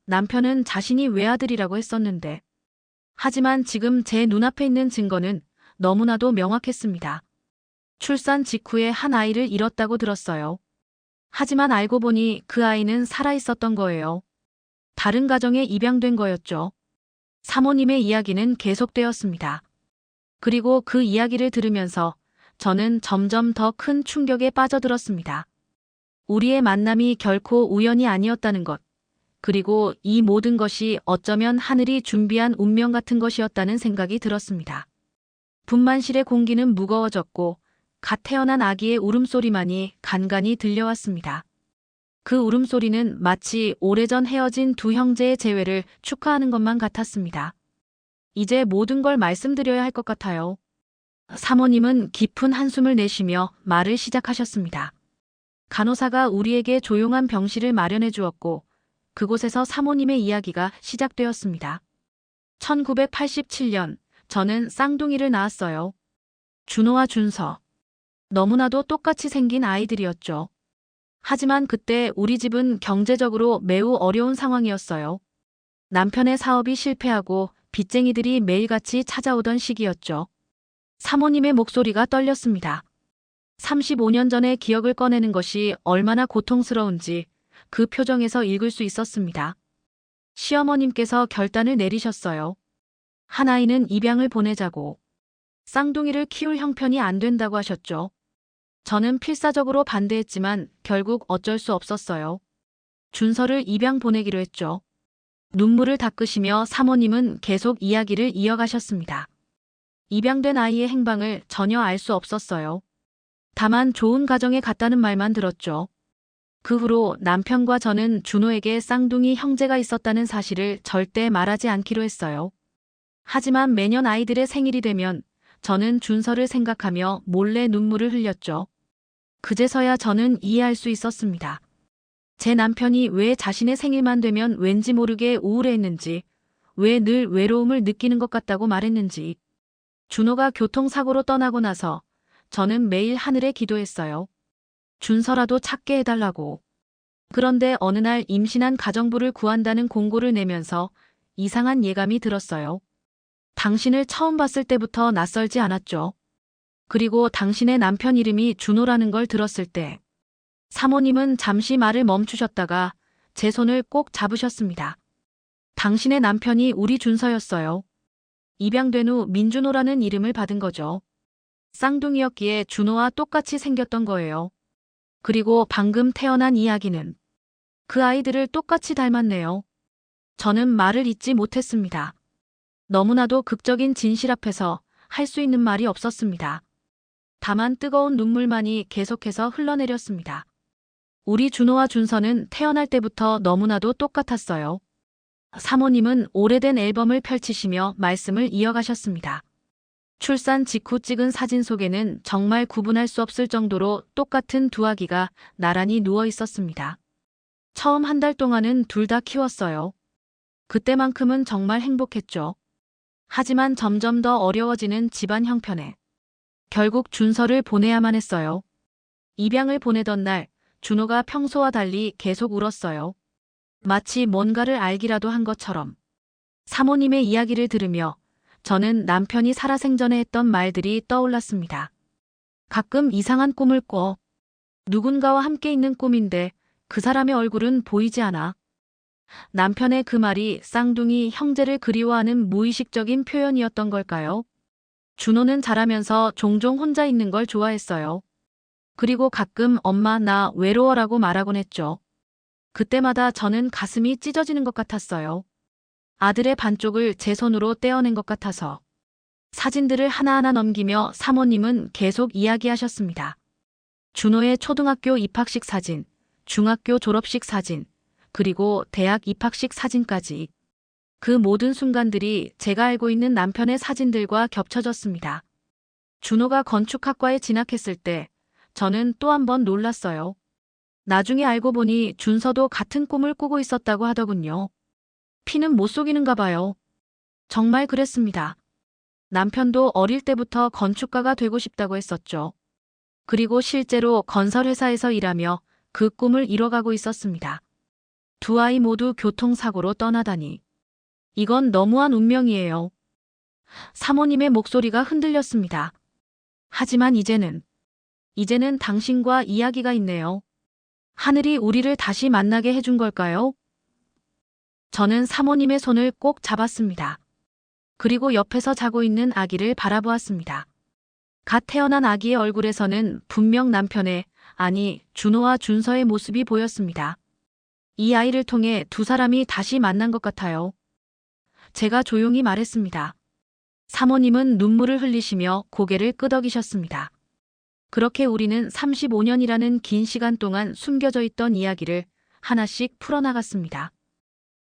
남편은 자신이 외아들이라고 했었는데. 하지만 지금 제 눈앞에 있는 증거는 너무나도 명확했습니다. 출산 직후에 한 아이를 잃었다고 들었어요. 하지만 알고 보니 그 아이는 살아있었던 거예요. 다른 가정에 입양된 거였죠. 사모님의 이야기는 계속되었습니다. 그리고 그 이야기를 들으면서 저는 점점 더 큰 충격에 빠져들었습니다. 우리의 만남이 결코 우연이 아니었다는 것, 그리고 이 모든 것이 어쩌면 하늘이 준비한 운명 같은 것이었다는 생각이 들었습니다. 분만실의 공기는 무거워졌고 갓 태어난 아기의 울음소리만이 간간히 들려왔습니다. 그 울음소리는 마치 오래전 헤어진 두 형제의 재회를 축하하는 것만 같았습니다. 이제 모든 걸 말씀드려야 할 것 같아요. 사모님은 깊은 한숨을 내쉬며 말을 시작하셨습니다. 간호사가 우리에게 조용한 병실을 마련해 주었고 그곳에서 사모님의 이야기가 시작되었습니다. 1987년 저는 쌍둥이를 낳았어요. 준호와 준서. 너무나도 똑같이 생긴 아이들이었죠. 하지만 그때 우리 집은 경제적으로 매우 어려운 상황이었어요. 남편의 사업이 실패하고 빚쟁이들이 매일같이 찾아오던 시기였죠. 사모님의 목소리가 떨렸습니다. 35년 전의 기억을 꺼내는 것이 얼마나 고통스러운지 그 표정에서 읽을 수 있었습니다. 시어머님께서 결단을 내리셨어요. 한 아이는 입양을 보내자고. 쌍둥이를 키울 형편이 안 된다고 하셨죠. 저는 필사적으로 반대했지만 결국 어쩔 수 없었어요. 준서를 입양 보내기로 했죠. 눈물을 닦으시며 사모님은 계속 이야기를 이어가셨습니다. 입양된 아이의 행방을 전혀 알 수 없었어요. 다만 좋은 가정에 갔다는 말만 들었죠. 그 후로 남편과 저는 준호에게 쌍둥이 형제가 있었다는 사실을 절대 말하지 않기로 했어요. 하지만 매년 아이들의 생일이 되면 저는 준서를 생각하며 몰래 눈물을 흘렸죠. 그제서야 저는 이해할 수 있었습니다. 제 남편이 왜 자신의 생일만 되면 왠지 모르게 우울해했는지, 왜 늘 외로움을 느끼는 것 같다고 말했는지. 준호가 교통사고로 떠나고 나서 저는 매일 하늘에 기도했어요. 준서라도 찾게 해달라고. 그런데 어느 날 임신한 가정부를 구한다는 공고를 내면서 이상한 예감이 들었어요. 당신을 처음 봤을 때부터 낯설지 않았죠. 그리고 당신의 남편 이름이 준호라는 걸 들었을 때 사모님은 잠시 말을 멈추셨다가 제 손을 꼭 잡으셨습니다. 당신의 남편이 우리 준서였어요. 입양된 후 민준호라는 이름을 받은 거죠. 쌍둥이였기에 준호와 똑같이 생겼던 거예요. 그리고 방금 태어난 이야기는 그 아이들을 똑같이 닮았네요. 저는 말을 잇지 못했습니다. 너무나도 극적인 진실 앞에서 할 수 있는 말이 없었습니다. 다만 뜨거운 눈물만이 계속해서 흘러내렸습니다. 우리 준호와 준서는 태어날 때부터 너무나도 똑같았어요. 사모님은 오래된 앨범을 펼치시며 말씀을 이어가셨습니다. 출산 직후 찍은 사진 속에는 정말 구분할 수 없을 정도로 똑같은 두 아기가 나란히 누워 있었습니다. 처음 한 달 동안은 둘 다 키웠어요. 그때만큼은 정말 행복했죠. 하지만 점점 더 어려워지는 집안 형편에 결국 준서를 보내야만 했어요. 입양을 보내던 날 준호가 평소와 달리 계속 울었어요. 마치 뭔가를 알기라도 한 것처럼. 사모님의 이야기를 들으며 저는 남편이 살아생전에 했던 말들이 떠올랐습니다. 가끔 이상한 꿈을 꿔. 누군가와 함께 있는 꿈인데 그 사람의 얼굴은 보이지 않아. 남편의 그 말이 쌍둥이 형제를 그리워하는 무의식적인 표현이었던 걸까요? 준호는 자라면서 종종 혼자 있는 걸 좋아했어요. 그리고 가끔 엄마 나 외로워라고 말하곤 했죠. 그때마다 저는 가슴이 찢어지는 것 같았어요. 아들의 반쪽을 제 손으로 떼어낸 것 같아서. 사진들을 하나하나 넘기며 사모님은 계속 이야기하셨습니다. 준호의 초등학교 입학식 사진, 중학교 졸업식 사진, 그리고 대학 입학식 사진까지. 그 모든 순간들이 제가 알고 있는 남편의 사진들과 겹쳐졌습니다. 준호가 건축학과에 진학했을 때 저는 또 한 번 놀랐어요. 나중에 알고 보니 준서도 같은 꿈을 꾸고 있었다고 하더군요. 피는 못 속이는가 봐요. 정말 그랬습니다. 남편도 어릴 때부터 건축가가 되고 싶다고 했었죠. 그리고 실제로 건설회사에서 일하며 그 꿈을 이뤄가고 있었습니다. 두 아이 모두 교통사고로 떠나다니. 이건 너무한 운명이에요. 사모님의 목소리가 흔들렸습니다. 하지만 이제는 당신과 이야기가 있네요. 하늘이 우리를 다시 만나게 해준 걸까요? 저는 사모님의 손을 꼭 잡았습니다. 그리고 옆에서 자고 있는 아기를 바라보았습니다. 갓 태어난 아기의 얼굴에서는 분명 남편의, 아니 준호와 준서의 모습이 보였습니다. 이 아이를 통해 두 사람이 다시 만난 것 같아요. 제가 조용히 말했습니다. 사모님은 눈물을 흘리시며 고개를 끄덕이셨습니다. 그렇게 우리는 35년이라는 긴 시간 동안 숨겨져 있던 이야기를 하나씩 풀어나갔습니다.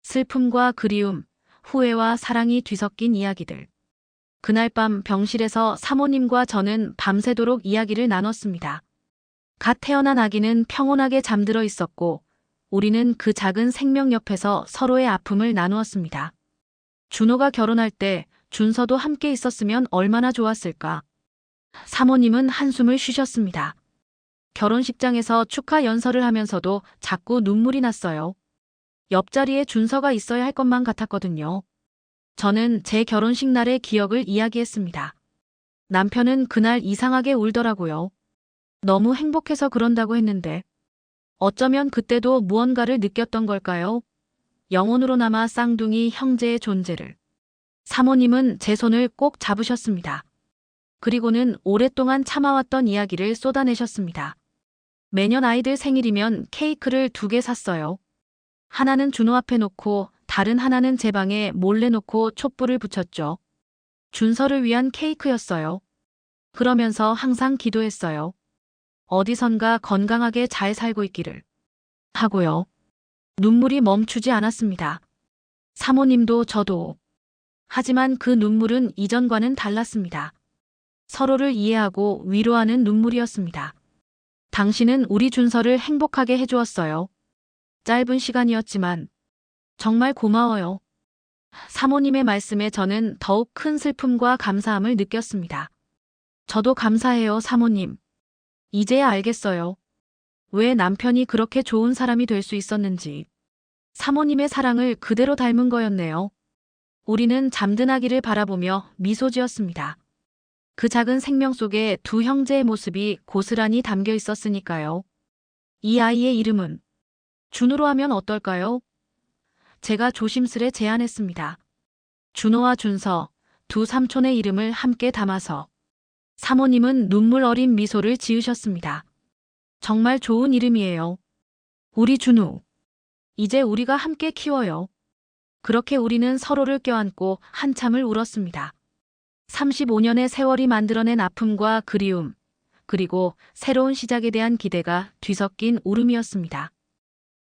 슬픔과 그리움, 후회와 사랑이 뒤섞인 이야기들. 그날 밤 병실에서 사모님과 저는 밤새도록 이야기를 나눴습니다. 갓 태어난 아기는 평온하게 잠들어 있었고 우리는 그 작은 생명 옆에서 서로의 아픔을 나누었습니다. 준호가 결혼할 때 준서도 함께 있었으면 얼마나 좋았을까. 사모님은 한숨을 쉬셨습니다. 결혼식장에서 축하 연설을 하면서도 자꾸 눈물이 났어요. 옆자리에 준서가 있어야 할 것만 같았거든요. 저는 제 결혼식 날의 기억을 이야기했습니다. 남편은 그날 이상하게 울더라고요. 너무 행복해서 그런다고 했는데 어쩌면 그때도 무언가를 느꼈던 걸까요? 영혼으로 남아 쌍둥이 형제의 존재를. 사모님은 제 손을 꼭 잡으셨습니다. 그리고는 오랫동안 참아왔던 이야기를 쏟아내셨습니다. 매년 아이들 생일이면 케이크를 2개 샀어요. 하나는 준호 앞에 놓고 다른 하나는 제 방에 몰래 놓고 촛불을 붙였죠. 준서를 위한 케이크였어요. 그러면서 항상 기도했어요. 어디선가 건강하게 잘 살고 있기를 하고요. 눈물이 멈추지 않았습니다. 사모님도 저도. 하지만 그 눈물은 이전과는 달랐습니다. 서로를 이해하고 위로하는 눈물이었습니다. 당신은 우리 준서를 행복하게 해주었어요. 짧은 시간이었지만 정말 고마워요. 사모님의 말씀에 저는 더욱 큰 슬픔과 감사함을 느꼈습니다. 저도 감사해요, 사모님. 이제야 알겠어요. 왜 남편이 그렇게 좋은 사람이 될 수 있었는지. 사모님의 사랑을 그대로 닮은 거였네요. 우리는 잠든 아기를 바라보며 미소 지었습니다. 그 작은 생명 속에 2 형제의 모습이 고스란히 담겨 있었으니까요. 이 아이의 이름은 준호로 하면 어떨까요? 제가 조심스레 제안했습니다. 준호와 준서, 2 삼촌의 이름을 함께 담아서. 사모님은 눈물 어린 미소를 지으셨습니다. 정말 좋은 이름이에요. 우리 준우. 이제 우리가 함께 키워요. 그렇게 우리는 서로를 껴안고 한참을 울었습니다. 35년의 세월이 만들어낸 아픔과 그리움, 그리고 새로운 시작에 대한 기대가 뒤섞인 울음이었습니다.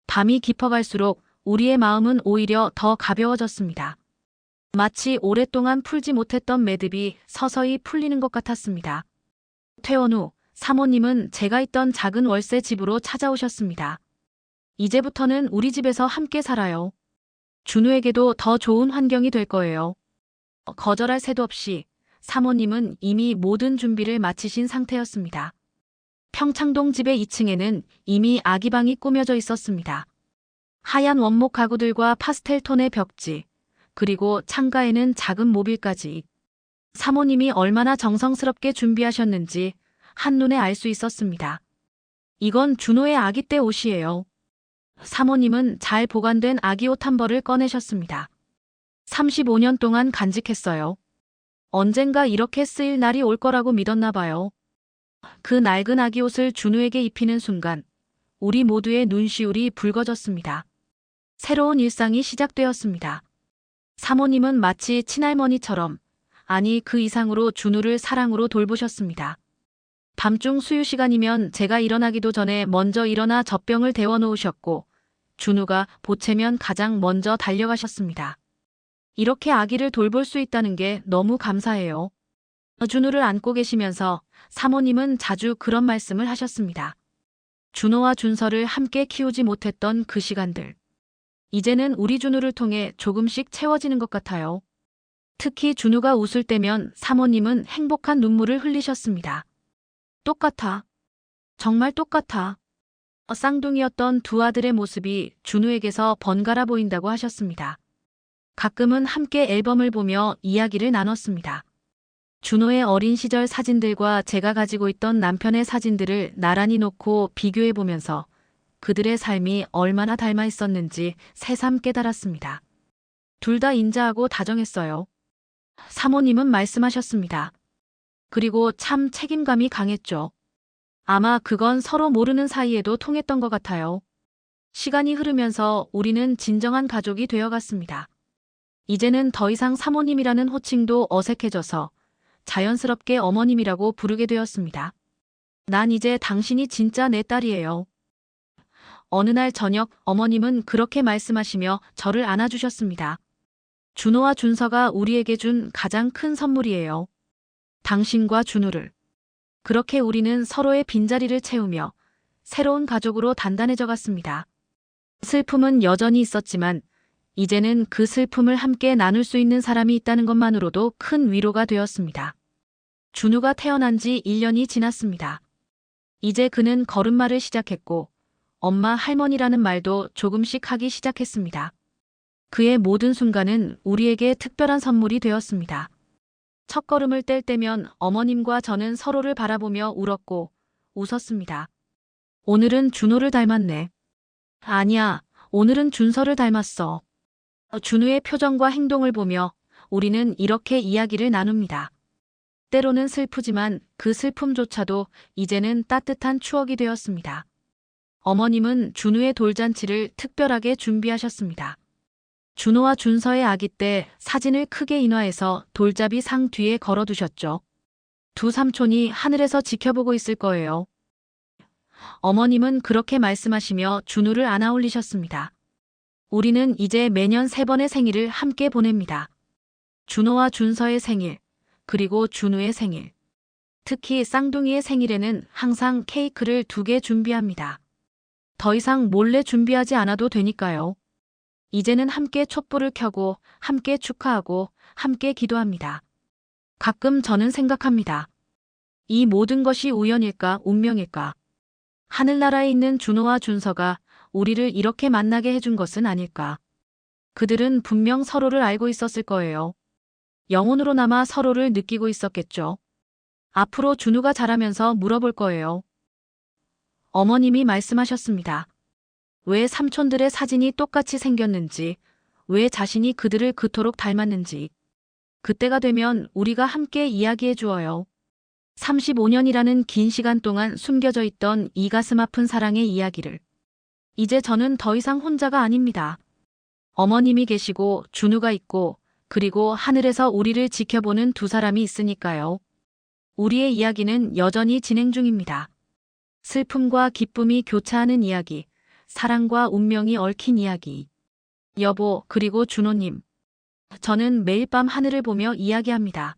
밤이 깊어갈수록 우리의 마음은 오히려 더 가벼워졌습니다. 마치 오랫동안 풀지 못했던 매듭이 서서히 풀리는 것 같았습니다. 퇴원 후 사모님은 제가 있던 작은 월세 집으로 찾아오셨습니다. 이제부터는 우리 집에서 함께 살아요. 준우에게도 더 좋은 환경이 될 거예요. 거절할 새도 없이 사모님은 이미 모든 준비를 마치신 상태였습니다. 평창동 집의 2층에는 이미 아기방이 꾸며져 있었습니다. 하얀 원목 가구들과 파스텔 톤의 벽지, 그리고 창가에는 작은 모빌까지. 사모님이 얼마나 정성스럽게 준비하셨는지 한눈에 알 수 있었습니다. 이건 준호의 아기 때 옷이에요. 사모님은 잘 보관된 아기 옷 한 벌을 꺼내셨습니다. 35년 동안 간직했어요. 언젠가 이렇게 쓰일 날이 올 거라고 믿었나 봐요. 그 낡은 아기 옷을 준우에게 입히는 순간 우리 모두의 눈시울이 붉어졌습니다. 새로운 일상이 시작되었습니다. 사모님은 마치 친할머니처럼, 아니 그 이상으로 준우를 사랑으로 돌보셨습니다. 밤중 수유 시간이면 제가 일어나기도 전에 먼저 일어나 젖병을 데워 놓으셨고 준우가 보채면 가장 먼저 달려가셨습니다. 이렇게 아기를 돌볼 수 있다는 게 너무 감사해요. 준우를 안고 계시면서 사모님은 자주 그런 말씀을 하셨습니다. 준호와 준서를 함께 키우지 못했던 그 시간들. 이제는 우리 준우를 통해 조금씩 채워지는 것 같아요. 특히 준우가 웃을 때면 사모님은 행복한 눈물을 흘리셨습니다. 똑같아. 정말 똑같아. 쌍둥이였던 2 아들의 모습이 준우에게서 번갈아 보인다고 하셨습니다. 가끔은 함께 앨범을 보며 이야기를 나눴습니다. 준호의 어린 시절 사진들과 제가 가지고 있던 남편의 사진들을 나란히 놓고 비교해 보면서 그들의 삶이 얼마나 닮아 있었는지 새삼 깨달았습니다. 둘 다 인자하고 다정했어요. 사모님은 말씀하셨습니다. 그리고 참 책임감이 강했죠. 아마 그건 서로 모르는 사이에도 통했던 것 같아요. 시간이 흐르면서 우리는 진정한 가족이 되어갔습니다. 이제는 더 이상 사모님이라는 호칭도 어색해져서 자연스럽게 어머님이라고 부르게 되었습니다. 난 이제 당신이 진짜 내 딸이에요. 어느 날 저녁 어머님은 그렇게 말씀하시며 저를 안아주셨습니다. 준호와 준서가 우리에게 준 가장 큰 선물이에요. 당신과 준우를. 그렇게 우리는 서로의 빈자리를 채우며 새로운 가족으로 단단해져 갔습니다. 슬픔은 여전히 있었지만 이제는 그 슬픔을 함께 나눌 수 있는 사람이 있다는 것만으로도 큰 위로가 되었습니다. 준우가 태어난 지 1년이 지났습니다. 이제 그는 걸음마를 시작했고 엄마, 할머니라는 말도 조금씩 하기 시작했습니다. 그의 모든 순간은 우리에게 특별한 선물이 되었습니다. 첫걸음을 뗄 때면 어머님과 저는 서로를 바라보며 울었고 웃었습니다. 오늘은 준호를 닮았네. 아니야, 오늘은 준서를 닮았어. 준우의 표정과 행동을 보며 우리는 이렇게 이야기를 나눕니다. 때로는 슬프지만 그 슬픔조차도 이제는 따뜻한 추억이 되었습니다. 어머님은 준우의 돌잔치를 특별하게 준비하셨습니다. 준호와 준서의 아기 때 사진을 크게 인화해서 돌잡이 상 뒤에 걸어두셨죠. 두 삼촌이 하늘에서 지켜보고 있을 거예요. 어머님은 그렇게 말씀하시며 준우를 안아 올리셨습니다. 우리는 이제 매년 3번의 생일을 함께 보냅니다. 준호와 준서의 생일, 그리고 준우의 생일. 특히 쌍둥이의 생일에는 항상 케이크를 2개 준비합니다. 더 이상 몰래 준비하지 않아도 되니까요. 이제는 함께 촛불을 켜고 함께 축하하고 함께 기도합니다. 가끔 저는 생각합니다. 이 모든 것이 우연일까 운명일까? 하늘나라에 있는 준호와 준서가 우리를 이렇게 만나게 해준 것은 아닐까? 그들은 분명 서로를 알고 있었을 거예요. 영혼으로 남아 서로를 느끼고 있었겠죠. 앞으로 준우가 자라면서 물어볼 거예요. 어머님이 말씀하셨습니다. 왜 삼촌들의 사진이 똑같이 생겼는지, 왜 자신이 그들을 그토록 닮았는지. 그때가 되면 우리가 함께 이야기해 주어요. 35년이라는 긴 시간 동안 숨겨져 있던 이 가슴 아픈 사랑의 이야기를. 이제 저는 더 이상 혼자가 아닙니다. 어머님이 계시고 준우가 있고 그리고 하늘에서 우리를 지켜보는 2 사람이 있으니까요. 우리의 이야기는 여전히 진행 중입니다. 슬픔과 기쁨이 교차하는 이야기, 사랑과 운명이 얽힌 이야기. 여보, 그리고 준호님. 저는 매일 밤 하늘을 보며 이야기합니다.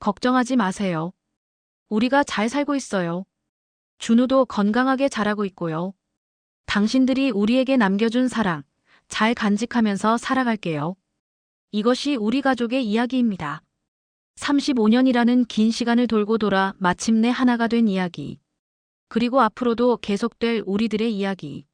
걱정하지 마세요. 우리가 잘 살고 있어요. 준우도 건강하게 자라고 있고요. 당신들이 우리에게 남겨준 사랑, 잘 간직하면서 살아갈게요. 이것이 우리 가족의 이야기입니다. 35년이라는 긴 시간을 돌고 돌아 마침내 하나가 된 이야기. 그리고 앞으로도 계속될 우리들의 이야기.